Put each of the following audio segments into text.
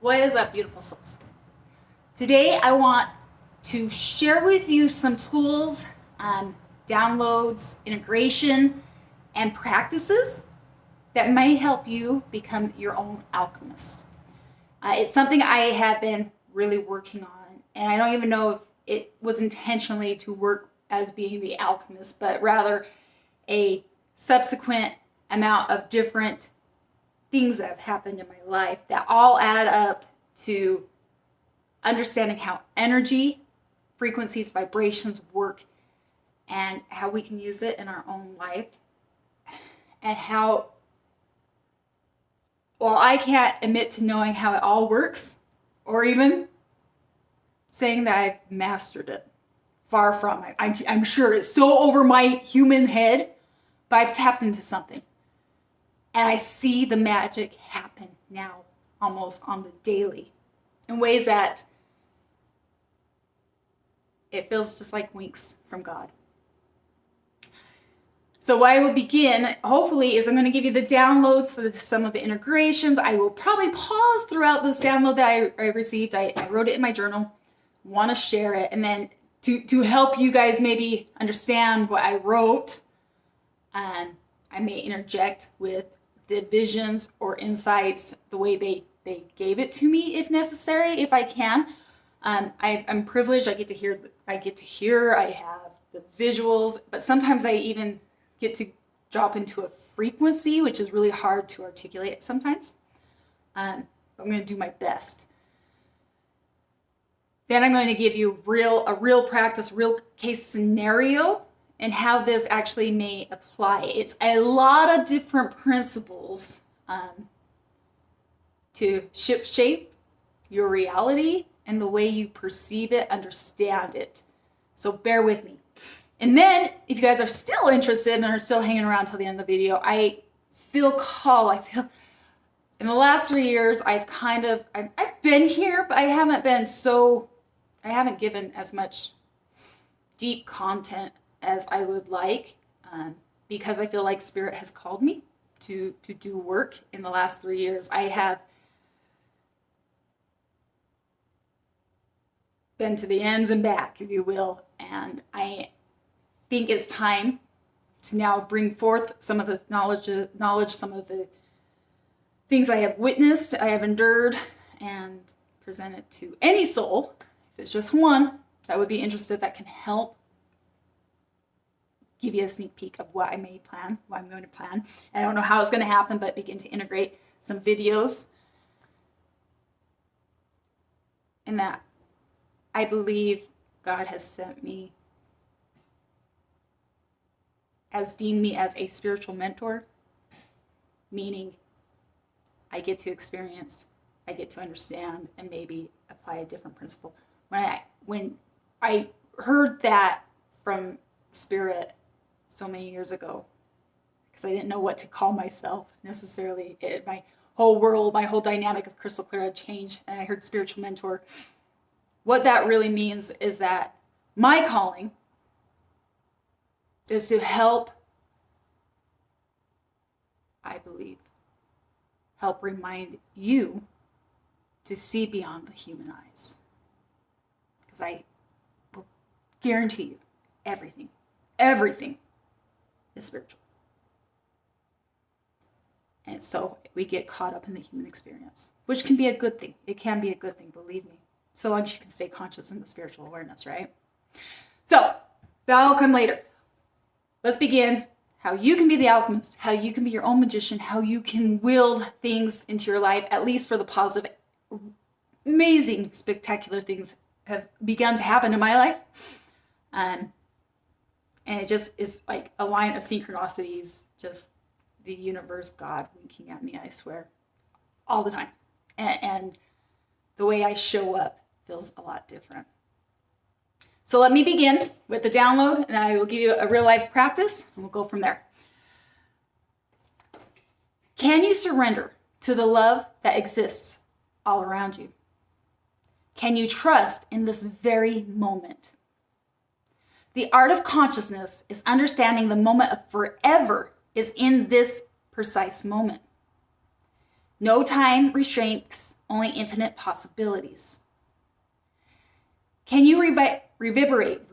What is up, beautiful souls? Today I want to share with you some tools, downloads, integration, and practices that might help you become your own alchemist. It's something I have been really working on, and I don't even know if it was intentionally to work as being the alchemist, but rather a subsequent amount of different things that have happened in my life that all add up to understanding how energy, frequencies, vibrations work, and how we can use it in our own life, and how, well, I can't admit to knowing how it all works, or even saying that I've mastered it. Far from it. I'm sure it's so over my human head, but I've tapped into something. And I see the magic happen now, almost on the daily, in ways that it feels just like winks from God. So what I will begin, hopefully, is I'm going to give you the downloads, some of the integrations. I will probably pause throughout this download that I received. I wrote it in my journal, want to share it, and then to help you guys maybe understand what I wrote, I may interject with the visions or insights the way they gave it to me, if necessary, if I can. I'm privileged. I get to hear. I have the visuals, but sometimes I even get to drop into a frequency, which is really hard to articulate sometimes. I'm going to do my best. Then I'm going to give you a real practice, real case scenario, and how this actually may apply. It's a lot of different principles to shape your reality and the way you perceive it, understand it. So bear with me. And then, if you guys are still interested and are still hanging around till the end of the video, I feel in the last 3 years, I've been here, but I haven't given as much deep content as I would like, because I feel like Spirit has called me to do work in the last 3 years. I have been to the ends and back, if you will, and I think it's time to now bring forth some of the knowledge, some of the things I have witnessed, I have endured, and present it to any soul, if it's just one, that would be interested, that can help give you a sneak peek of what I'm going to plan. I don't know how it's going to happen, but begin to integrate some videos. And that I believe God has sent me, deemed me as a spiritual mentor, meaning I get to experience, I get to understand, and maybe apply a different principle. When I heard that from Spirit so many years ago, because I didn't know what to call myself necessarily. My whole world, my whole dynamic of CRYSTALClear had changed, and I heard spiritual mentor. What that really means is that my calling is to help, I believe, help remind you to see beyond the human eyes. Because I will guarantee you, everything is spiritual. And so we get caught up in the human experience, which can be a good thing. It can be a good thing, believe me. So long as you can stay conscious in the spiritual awareness, right? So that'll come later. Let's begin how you can be the alchemist, how you can be your own magician, how you can wield things into your life, at least for the positive. Amazing, spectacular things have begun to happen in my life. And it just is like a line of synchronicities, just the universe, God winking at me, I swear, all the time. And the way I show up feels a lot different. So let me begin with the download, and I will give you a real life practice, and we'll go from there. Can you surrender to the love that exists all around you? Can you trust in this very moment? The art of consciousness is understanding the moment of forever is in this precise moment. No time restraints, only infinite possibilities. Can you reverberate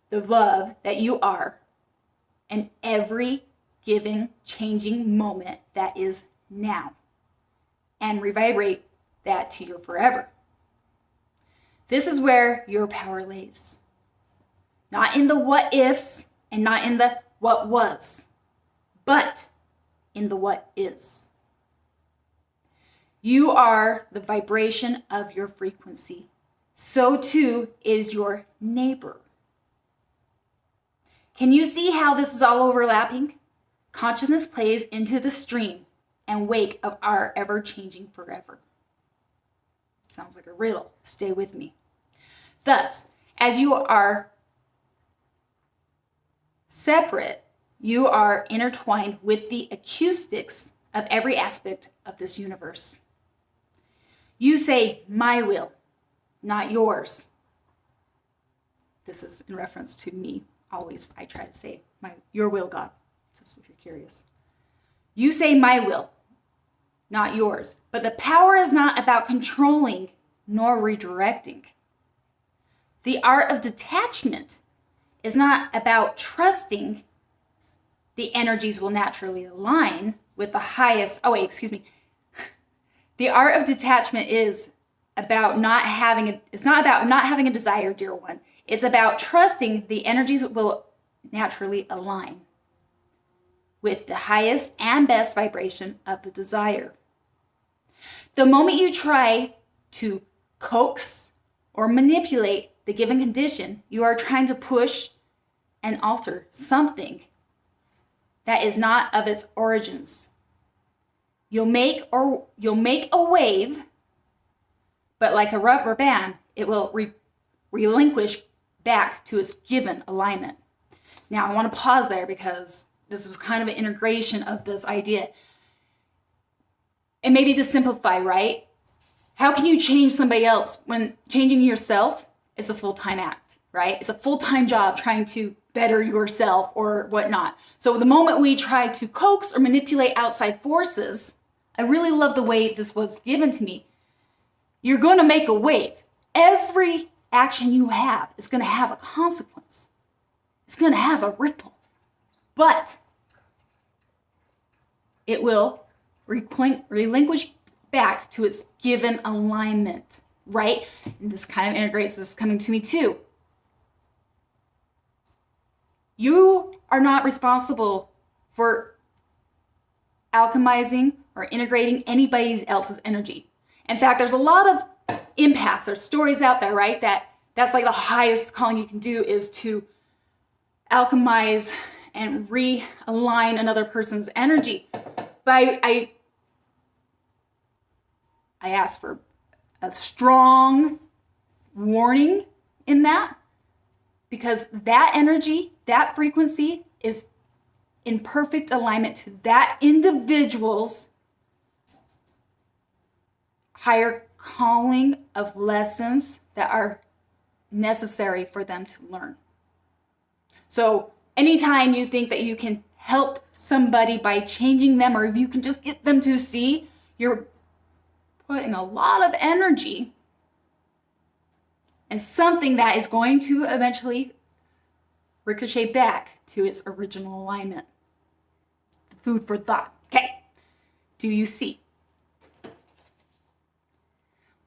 the love that you are in every given changing moment that is now, and reverberate that to your forever? This is where your power lays. Not in the what ifs and not in the what was, but in the what is. You are the vibration of your frequency. So too is your neighbor. Can you see how this is all overlapping? Consciousness plays into the stream and wake of our ever-changing forever. Sounds like a riddle. Stay with me. Thus, as you are separate, you are intertwined with the acoustics of every aspect of this universe. You say, my will, not yours. This is in reference to me. Always, I try to say, your will, God, just if you're curious. You say, my will, not yours. But the power is not about controlling nor redirecting. The art of detachment is not about trusting the energies will naturally align with the highest. Oh, wait, excuse me. The art of detachment is about not having a desire, dear one. It's about trusting the energies will naturally align with the highest and best vibration of the desire. The moment you try to coax or manipulate the given condition, you are trying to push and alter something that is not of its origins. You'll make a wave, but like a rubber band, it will relinquish back to its given alignment. Now, I want to pause there because this was kind of an integration of this idea. And maybe to simplify, right? How can you change somebody else when changing yourself is a full-time act, right? It's a full-time job trying to better yourself or whatnot. So the moment we try to coax or manipulate outside forces, I really love the way this was given to me. You're going to make a wave. Every action you have is going to have a consequence. It's going to have a ripple. But it will relinquish back to its given alignment, right? And this kind of integrates, this is coming to me too. You are not responsible for alchemizing or integrating anybody else's energy. In fact, there's a lot of empaths. There's stories out there, right? That's like the highest calling you can do is to alchemize and realign another person's energy. But I ask for a strong warning in that, because that energy, that frequency is in perfect alignment to that individual's higher calling of lessons that are necessary for them to learn. So anytime you think that you can help somebody by changing them, or if you can just get them to see, you're putting a lot of energy and something that is going to eventually ricochet back to its original alignment. Food for thought. Okay, do you see?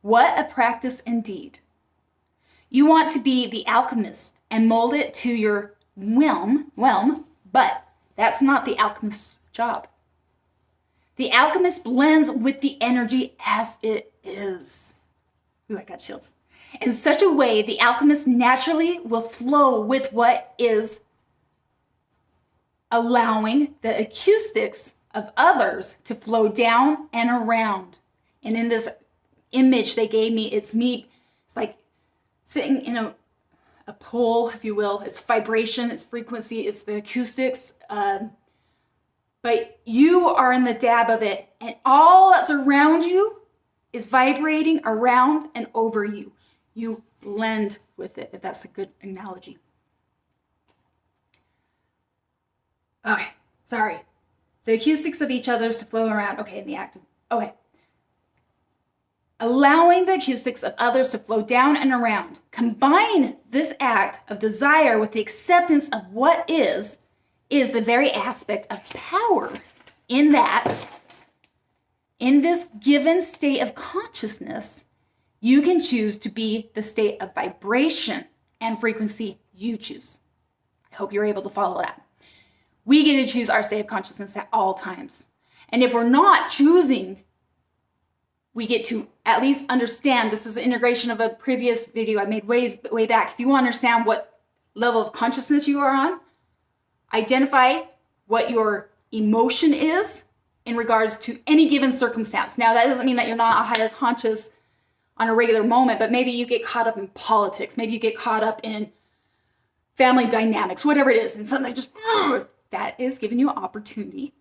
What a practice indeed. You want to be the alchemist and mold it to your whim, but that's not the alchemist's job. The alchemist blends with the energy as it is. Ooh, I got chills. In such a way, the alchemist naturally will flow with what is, allowing the acoustics of others to flow down and around. And in this image they gave me, it's like sitting in a pool, if you will. It's vibration, it's frequency, it's the acoustics. But you are in the dab of it, and all that's around you is vibrating around and over you. You blend with it, if that's a good analogy. Okay, sorry. the acoustics of each other's to flow around. Okay, in the act of, okay. Allowing the acoustics of others to flow down and around. Combine this act of desire with the acceptance of what is the very aspect of power in that, in this given state of consciousness, you can choose to be the state of vibration and frequency you choose. I hope you're able to follow that. We get to choose our state of consciousness at all times. And if we're not choosing, we get to at least understand, this is an integration of a previous video I made way back. If you want to understand what level of consciousness you are on, identify what your emotion is in regards to any given circumstance. Now, that doesn't mean that you're not a higher conscious on a regular moment, but maybe you get caught up in politics. Maybe you get caught up in family dynamics, whatever it is. And something just, that is giving you an opportunity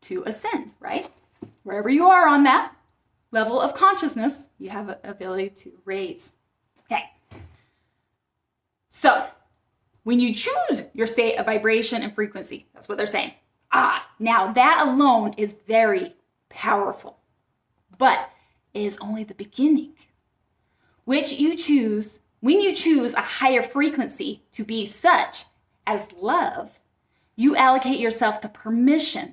to ascend, right? Wherever you are on that level of consciousness, you have an ability to raise. Okay. So when you choose your state of vibration and frequency, that's what they're saying. Now that alone is very powerful, but it is only the beginning. Which you choose, when you choose a higher frequency to be such as love, you allocate yourself the permission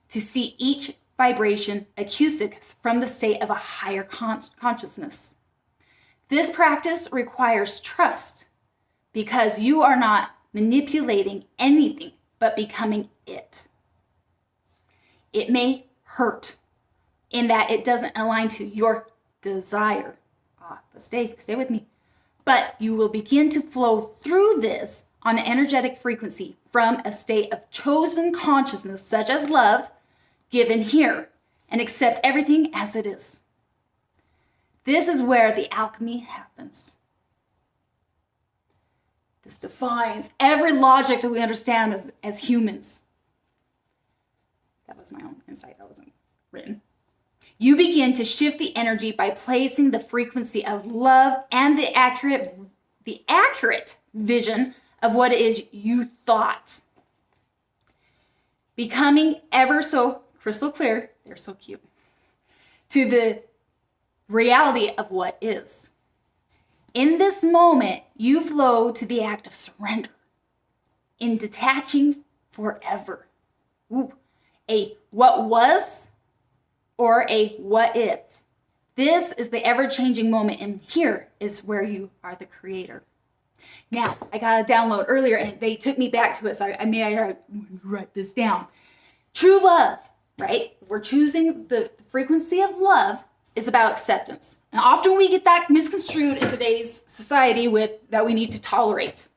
to see each vibration acoustics from the state of a higher consciousness. This practice requires trust because you are not manipulating anything but becoming it. It may hurt in that it doesn't align to your desire. But stay with me. But you will begin to flow through this on an energetic frequency from a state of chosen consciousness, such as love, given here, and accept everything as it is. This is where the alchemy happens. This defines every logic that we understand as humans. That was my own insight. That wasn't written. You begin to shift the energy by placing the frequency of love and the accurate vision of what it is you thought. Becoming ever so crystal clear, they're so cute, to the reality of what is. In this moment, you flow to the act of surrender, in detaching forever. A what was or a what if. This is the ever-changing moment, and here is where you are the creator. Now, I got a download earlier, and they took me back to it, so I write this down. True love, right? We're choosing the frequency of love is about acceptance. And often we get that misconstrued in today's society with that we need to tolerate.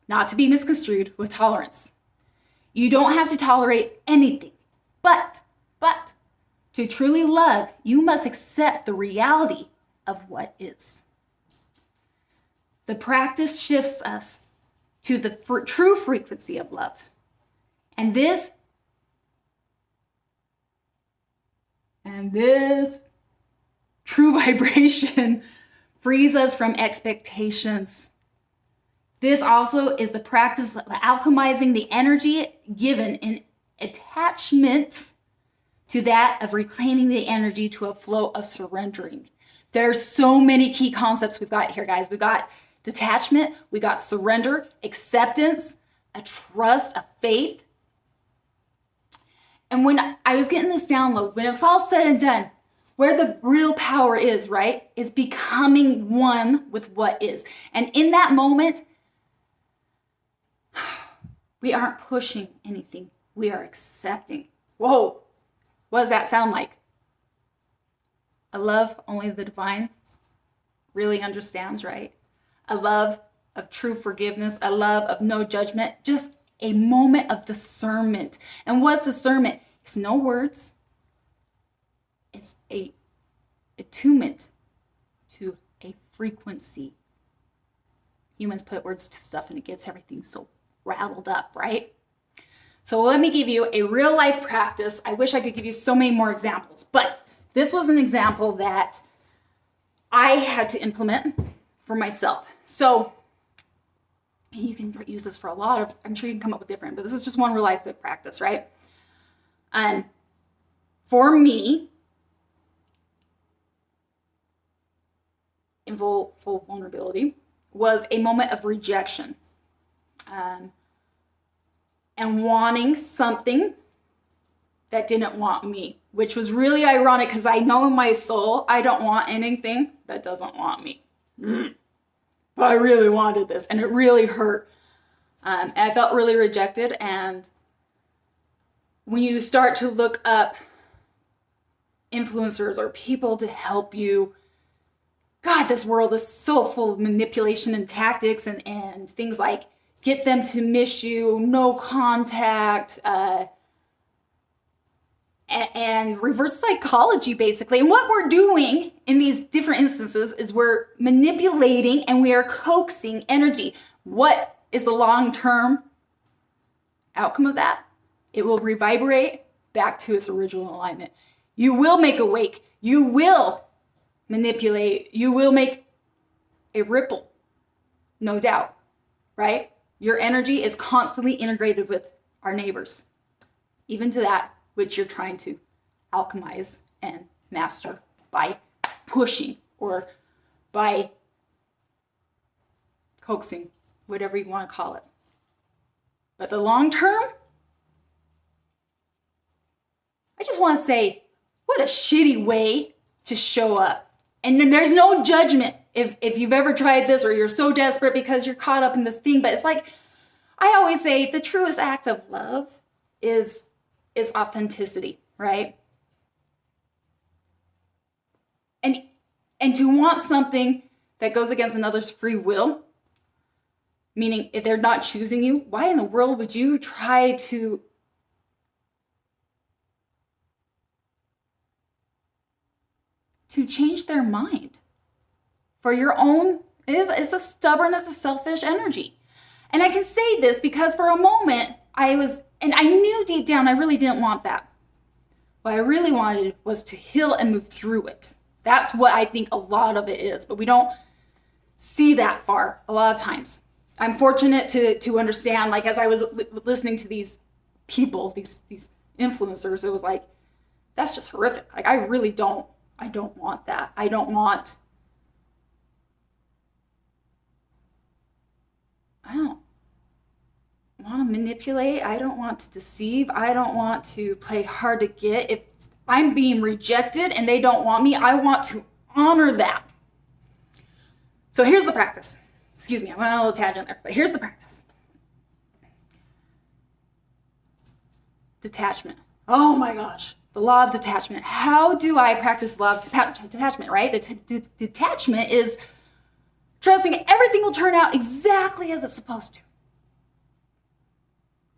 Not to be misconstrued with tolerance. You don't have to tolerate anything, but to truly love, you must accept the reality of what is. The practice shifts us to the true frequency of love. And this true vibration frees us from expectations. This also is the practice of alchemizing the energy given in attachment to that of reclaiming the energy to a flow of surrendering. There's so many key concepts we've got here, guys. We've got detachment, we got surrender, acceptance, a trust, a faith. And when I was getting this download, when it was all said and done, where the real power is, right, is becoming one with what is. And in that moment, we aren't pushing anything. We are accepting. Whoa, what does that sound like? A love only the divine really understands, right? A love of true forgiveness, a love of no judgment, just a moment of discernment. And what's discernment? It's no words. It's a attunement to a frequency. Humans put words to stuff and it gets everything so rattled up, right? So let me give you a real life practice. I wish I could give you so many more examples, but this was an example that I had to implement for myself. So you can use this for a lot of, I'm sure you can come up with different, but this is just one real life practice, right? And for me, in full vulnerability, was a moment of rejection. And wanting something that didn't want me, which was really ironic because I know in my soul I don't want anything that doesn't want me. But I really wanted this, and it really hurt. And I felt really rejected. And when you start to look up influencers or people to help you, God, this world is so full of manipulation and tactics and things like get them to miss you, no contact, and reverse psychology, basically. And what we're doing in these different instances is we're manipulating and we are coaxing energy. What is the long-term outcome of that? It will revibrate back to its original alignment. You will make a wake. You will manipulate. You will make a ripple, no doubt, right? Your energy is constantly integrated with our neighbors, even to that which you're trying to alchemize and master by pushing or by coaxing, whatever you want to call it. But the long term, I just want to say, what a shitty way to show up. And then there's no judgment if you've ever tried this or you're so desperate because you're caught up in this thing. But it's like, I always say the truest act of love is authenticity, right? And to want something that goes against another's free will, meaning if they're not choosing you, why in the world would you try to change their mind for your own? It's a stubborn, it's a selfish energy. And I can say this because for a moment I knew deep down I really didn't want that. What I really wanted was to heal and move through it. That's what I think a lot of it is, but we don't see that far a lot of times. I'm fortunate to understand, like as I was listening to these people, these influencers, it was like, that's just horrific. Like I don't want that. I don't want to manipulate. I don't want to deceive. I don't want to play hard to get. If I'm being rejected and they don't want me, I want to honor that. So here's the practice. Excuse me, I went on a little tangent there, but here's the practice. Detachment. Oh my gosh. The law of detachment. How do I practice the law of detachment, right? The detachment is trusting everything will turn out exactly as it's supposed to.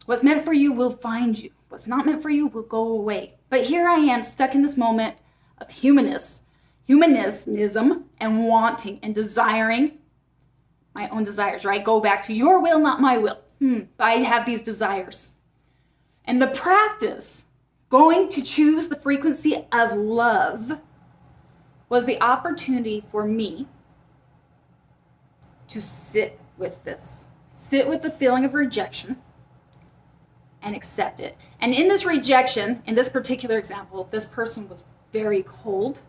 What's meant for you will find you. What's not meant for you will go away. But here I am stuck in this moment of humanism and wanting and desiring my own desires, right? Go back to your will, not my will. I have these desires. And the practice, going to choose the frequency of love, was the opportunity for me to sit with this. Sit with the feeling of rejection and accept it. And in this rejection, in this particular example, this person was very cold.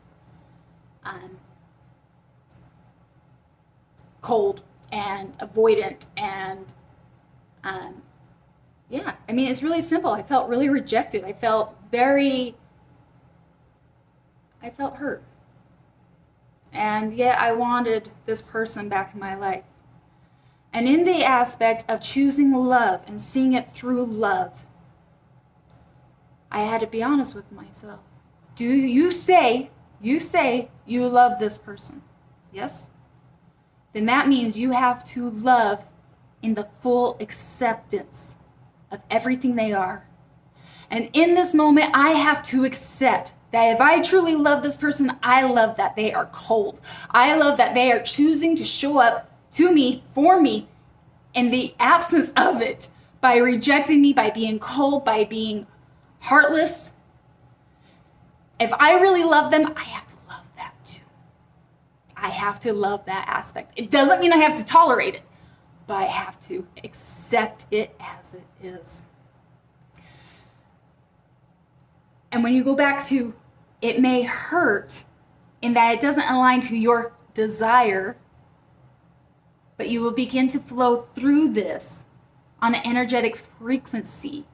Cold and avoidant and yeah, I mean, it's really simple. I felt really rejected. I felt hurt. And yet I wanted this person back in my life. And in the aspect of choosing love and seeing it through love, I had to be honest with myself. Do you say you love this person? Yes? Then that means you have to love in the full acceptance of everything they are. And in this moment, I have to accept that if I truly love this person, I love that they are cold. I love that they are choosing to show up to me, for me, in the absence of it, by rejecting me, by being cold, by being heartless. If I really love them, I have to love that too. I have to love that aspect. It doesn't mean I have to tolerate it, but I have to accept it as it is. And when you go back to, it may hurt in that it doesn't align to your desire, but you will begin to flow through this on an energetic frequency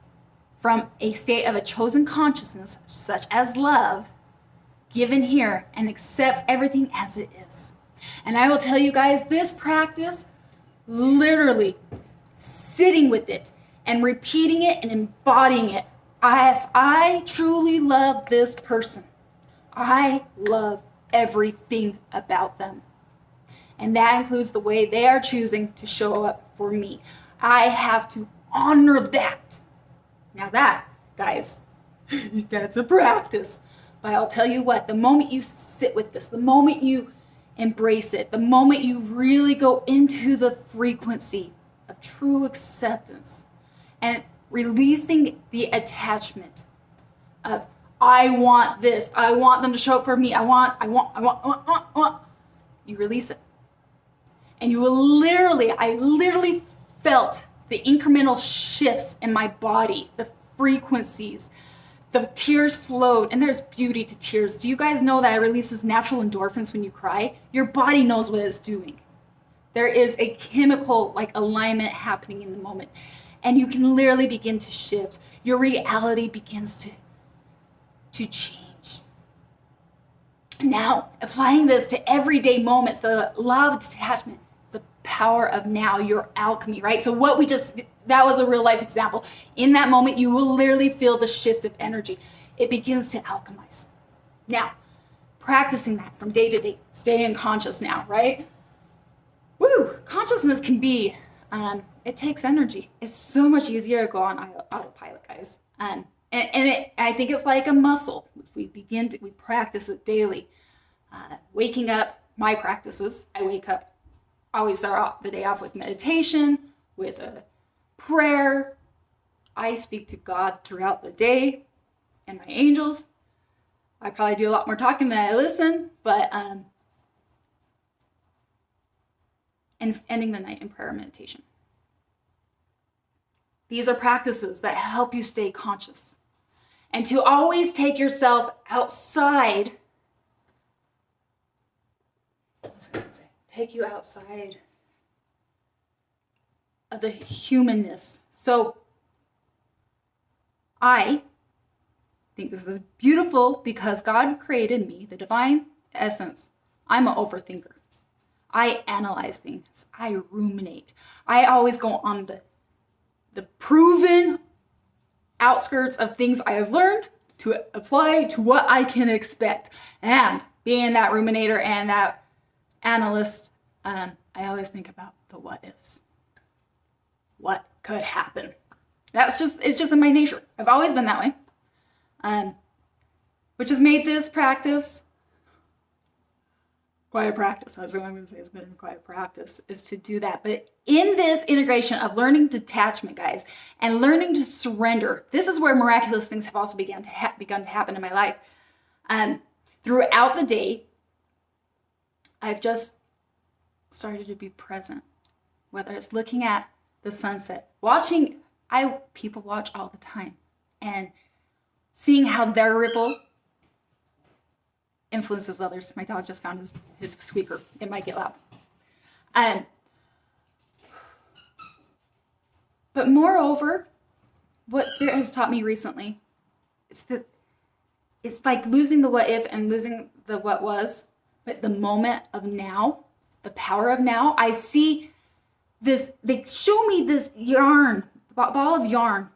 from a state of a chosen consciousness, such as love, given here, and accept everything as it is. And I will tell you guys, this practice, literally sitting with it and repeating it and embodying it, I truly love this person. I love everything about them. And that includes the way they are choosing to show up for me. I have to honor that. Now that, guys, that's a practice. But I'll tell you what, the moment you sit with this, the moment you embrace it, the moment you really go into the frequency of true acceptance and releasing the attachment of, I want this, I want them to show up for me, I want, you release it. And you will literally, I literally felt the incremental shifts in my body, the frequencies, the tears flowed, and there's beauty to tears. Do you guys know that it releases natural endorphins when you cry? Your body knows what it's doing. There is a chemical like alignment happening in the moment, and you can literally begin to shift. Your reality begins to change. Now, applying this to everyday moments, the law of detachment, the power of now, your alchemy, right? So what we just, that was a real life example. In that moment, you will literally feel the shift of energy. It begins to alchemize. Now, practicing that from day to day, staying conscious now, right? Woo! Consciousness can be, it takes energy. It's so much easier to go on autopilot, guys. I think it's like a muscle. If we practice it daily. Waking up, my practices, I wake up, always start off the day off with meditation, with a prayer. I speak to God throughout the day and my angels. I probably do a lot more talking than I listen, but and ending the night in prayer and meditation. These are practices that help you stay conscious. And to always take yourself outside, take you outside of the humanness. So I think this is beautiful because God created me, the divine essence. I'm an overthinker. I analyze things. I ruminate. I always go on the proven outskirts of things I have learned to apply to what I can expect. And being that ruminator and that analyst, I always think about the what ifs. What could happen? It's just in my nature. I've always been that way. Which has made this practice quite a practice. That's what I'm going to say. It's been quite a practice, is to do that. But in this integration of learning detachment, guys, and learning to surrender, this is where miraculous things have also begun to happen in my life. Throughout the day, I've just started to be present, whether it's looking at the sunset, watching, people watch all the time, and seeing how their ripple influences others. My dog just found his squeaker. It might get loud. But moreover, what Spirit has taught me recently, it's like losing the what if and losing the what was, but the moment of now, the power of now. I see this, they show me this yarn, ball of yarn,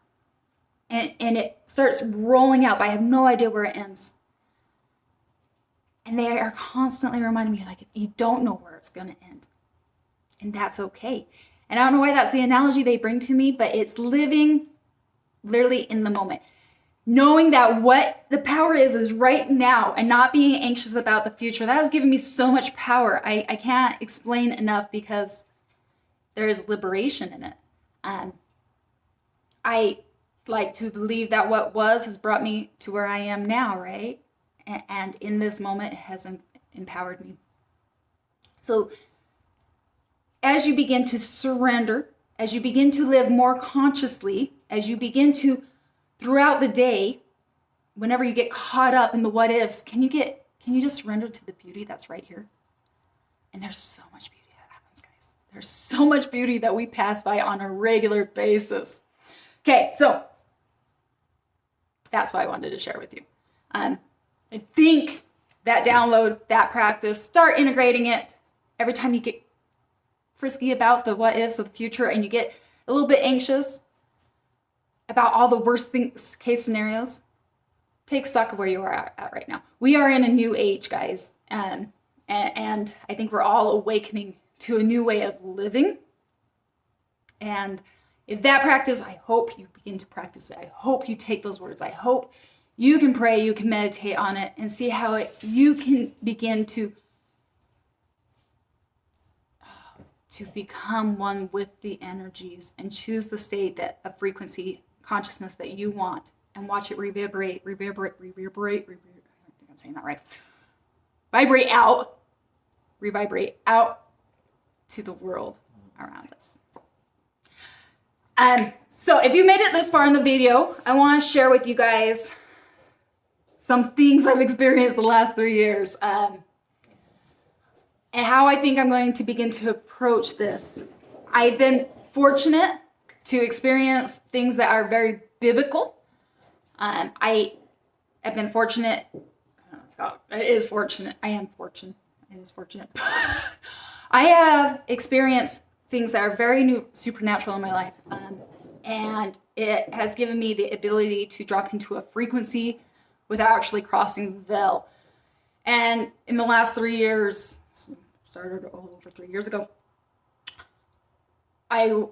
and it starts rolling out, but I have no idea where it ends. And they are constantly reminding me, like, you don't know where it's going to end. And that's okay. And I don't know why that's the analogy they bring to me, but it's living literally in the moment. Knowing that what the power is right now and not being anxious about the future. That has given me so much power. I can't explain enough because there is liberation in it. I like to believe that what was has brought me to where I am now, right? And in this moment, it has empowered me. So as you begin to surrender, as you begin to live more consciously, as you begin to, throughout the day, whenever you get caught up in the what ifs, can you just surrender to the beauty that's right here? And there's so much beauty that happens, guys. There's so much beauty that we pass by on a regular basis. Okay, so that's what I wanted to share with you. I think that download, that practice, start integrating it every time you get frisky about the what ifs of the future and you get a little bit anxious about all the worst things, case scenarios. Take stock of where you are at right now. We are in a new age, guys. And I think we're all awakening to a new way of living. And if that practice, I hope you begin to practice it. I hope you take those words. I hope you can pray, you can meditate on it and see how you can begin to become one with the energies and choose the state of frequency, consciousness that you want and watch it reverberate. I don't think I'm saying that right. Vibrate out, revibrate out to the world around us. So if you made it this far in the video, I want to share with you guys some things I've experienced the last 3 years, and how I think I'm going to begin to approach this. I've been fortunate to experience things that are very biblical. I have been fortunate. Oh, it is fortunate. I am fortunate. It is fortunate. I have experienced things that are very new, supernatural in my life, and it has given me the ability to drop into a frequency without actually crossing the veil. And in the last 3 years, started over 3 years ago, I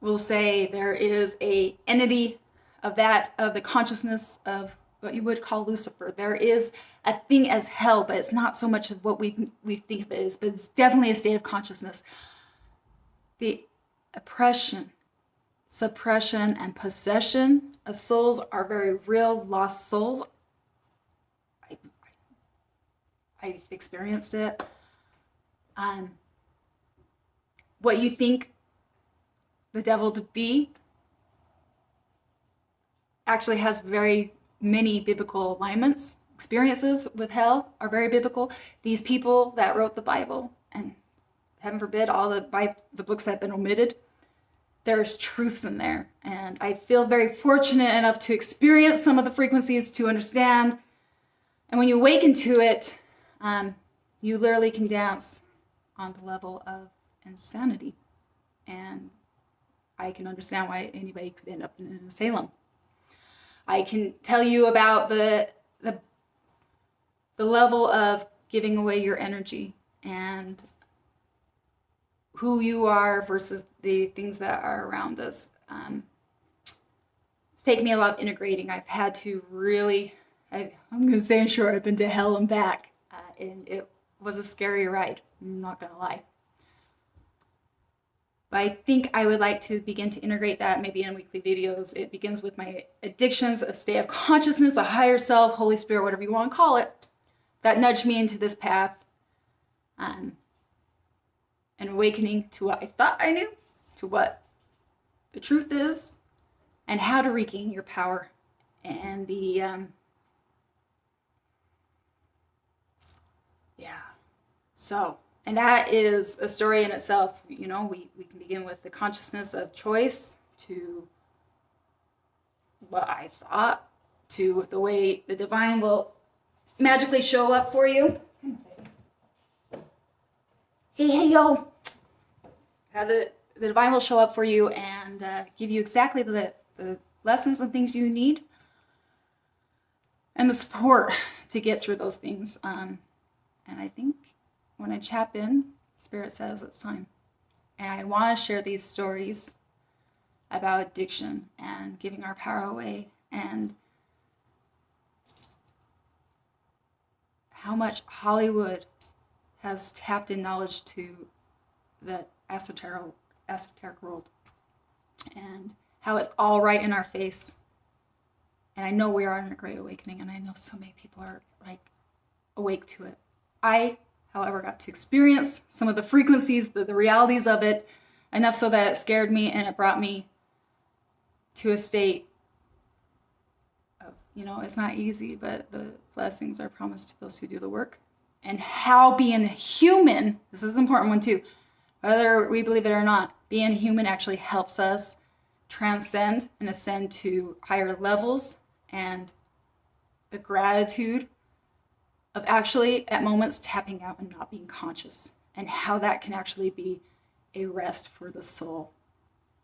will say there is a entity of the consciousness of what you would call Lucifer. There is a thing as hell, but it's not so much of what we think of it as, but it's definitely a state of consciousness. The oppression, suppression, and possession of souls are very real. Lost souls. I've experienced it. What you think the devil to be actually has very many biblical alignments. Experiences with hell are very biblical. These people that wrote the Bible, and heaven forbid all the books that have been omitted, there's truths in there. And I feel very fortunate enough to experience some of the frequencies to understand. And when you awaken to it, you literally can dance on the level of insanity. And I can understand why anybody could end up in an asylum. I can tell you about the level of giving away your energy and who you are versus the things that are around us. It's taken me a lot of integrating. I've had to really, I'm going to say, sure, I've been to hell and back. And it was a scary ride, I'm not going to lie. But I think I would like to begin to integrate that maybe in weekly videos. It begins with my addictions, a state of consciousness, a higher self, Holy Spirit, whatever you want to call it, that nudged me into this path. And awakening to what I thought I knew, to what the truth is, and how to regain your power. And and that is a story in itself. You know, we can begin with the consciousness of choice, to what I thought, to the way the divine will magically show up for you. Say hello. How the divine will show up for you and give you exactly the lessons and things you need, and the support to get through those things. And I think when I tap in, Spirit says it's time. And I want to share these stories about addiction and giving our power away, and how much Hollywood has tapped in knowledge to the esoteric world, and how it's all right in our face. And I know we are in a great awakening, and I know so many people are like awake to it. I, however, got to experience some of the frequencies, the realities of it, enough so that it scared me, and it brought me to a state of You know, it's not easy, but the blessings are promised to those who do the work. And how being human, this is an important one too, whether we believe it or not, being human actually helps us transcend and ascend to higher levels, and the gratitude of actually at moments tapping out and not being conscious, and how that can actually be a rest for the soul.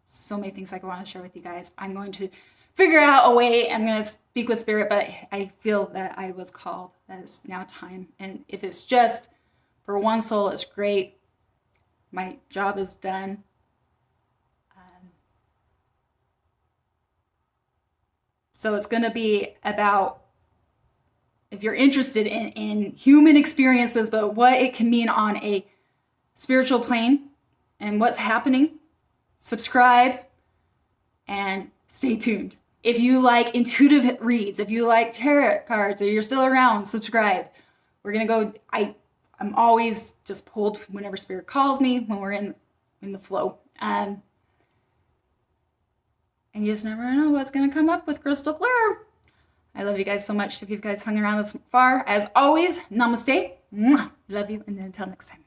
So many things I want to share with you guys. I'm going to figure out a way. I'm going to speak with spirit, but I feel that I was called, that it's now time. And if it's just for one soul, it's great. My job is done. So it's going to be about, if you're interested in human experiences, but what it can mean on a spiritual plane and what's happening, subscribe and stay tuned. If you like intuitive reads, if you like tarot cards, or you're still around, subscribe. We're going to go, I'm always just pulled whenever spirit calls me, when we're in the flow. And you just never know what's going to come up with Crystal Clear. I love you guys so much. If you guys hung around this far, as always, namaste. Love you, and until next time.